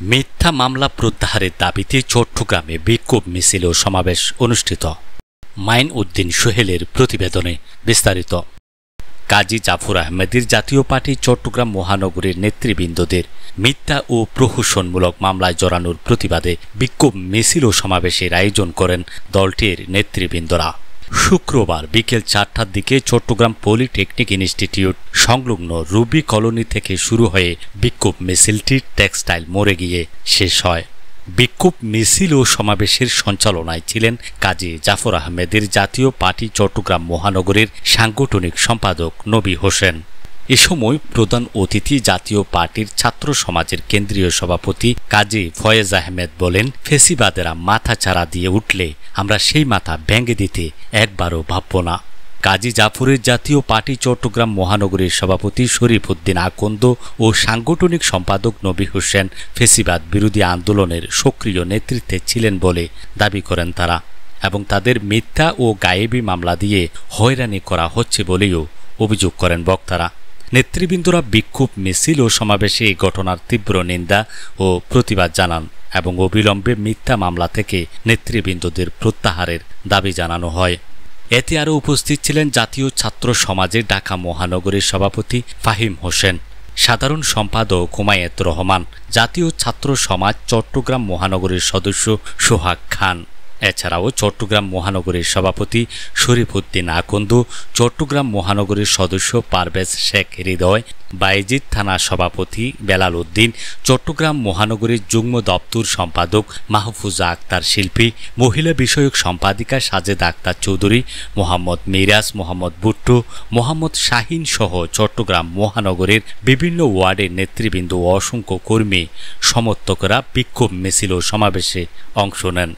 মিথ্যা মামলা প্রত্যাহারের দাবিতে চট্টগ্রামে বিক্ষোভ মিছিল ও সমাবেশ অনুষ্ঠিত। মাইন উদ্দিন সোহেলের প্রতিবেদনে বিস্তারিত। কাজী জাফর আহমেদের জাতীয় পার্টি চট্টগ্রাম মহানগরীর নেতৃবৃন্দদের মিথ্যা ও প্রহসনমূলক মামলায় জড়ানোর প্রতিবাদে বিক্ষোভ মিছিল ও সমাবেশের আয়োজন করেন দলটির নেতৃবৃন্দরা। শুক্রবার বিকেল 4টার দিকে চট্টগ্রাম পলিটেকনিক ইনস্টিটিউট সংলগ্ন রুবি কলোনি থেকে শুরু হয়ে বিক্ষোভ মিছিলটি টেক্সটাইল মোড়ে গিয়ে শেষ হয়। বিক্ষোভ মিছিল ও সমাবেশের সঞ্চালনায় ছিলেন কাজী জাফর আহমেদের জাতীয় পার্টি চট্টগ্রাম মহানগরীর সাংগঠনিক সম্পাদক নবী হোসেন। এ সময় প্রধান অতিথি জাতীয় পার্টির ছাত্র সমাজের কেন্দ্রীয় সভাপতি কাজী ফয়েজ আহমেদ বলেন, ফেসিবাদেরা মাথা চারা দিয়ে উঠলে আমরা সেই মাথা ভেঙে দিতে একবারও ভাবব না। কাজী জাফরের জাতীয় পার্টি চট্টগ্রাম মহানগরীর সভাপতি শরীফ উদ্দিন আকন্দ ও সাংগঠনিক সম্পাদক নবী হোসেন ফেসিবাদ বিরোধী আন্দোলনের সক্রিয় নেতৃত্বে ছিলেন বলে দাবি করেন তারা, এবং তাদের মিথ্যা ও গায়েবী মামলা দিয়ে হয়রানি করা হচ্ছে বলেও অভিযোগ করেন বক্তারা। নেতৃবৃন্দরা বিক্ষোভ মিছিল ও সমাবেশে এই ঘটনার তীব্র নিন্দা ও প্রতিবাদ জানান এবং অবিলম্বে মিথ্যা মামলা থেকে নেতৃবৃন্দদের প্রত্যাহারের দাবি জানানো হয়। এতে আরও উপস্থিত ছিলেন জাতীয় ছাত্র সমাজের ঢাকা মহানগরীর সভাপতি ফাহিম হোসেন, সাধারণ সম্পাদক হুমায়েত রহমান, জাতীয় ছাত্র সমাজ চট্টগ্রাম মহানগরীর সদস্য সোহাগ খান, এছাড়াও চট্টগ্রাম মহানগরীর সভাপতি শরীফ উদ্দিন আকন্দ, চট্টগ্রাম মহানগরীর সদস্য পারভেজ শেখ হৃদয়, বাইজিদ থানা সভাপতি বেলাল উদ্দিন, চট্টগ্রাম মহানগরীর যুগ্ম দপ্তর সম্পাদক মাহফুজা আক্তার শিল্পী, মহিলা বিষয়ক সম্পাদিকা সাজেদা আক্তার চৌধুরী, মোহাম্মদ মিরাজ, মোহাম্মদ ভুট্টো, মোহাম্মদ শাহিন সহ চট্টগ্রাম মহানগরীর বিভিন্ন ওয়ার্ডের নেতৃবৃন্দ ও অসংখ্য কর্মী সমর্থকরা বিক্ষোভ মিছিল ও সমাবেশে অংশ নেন।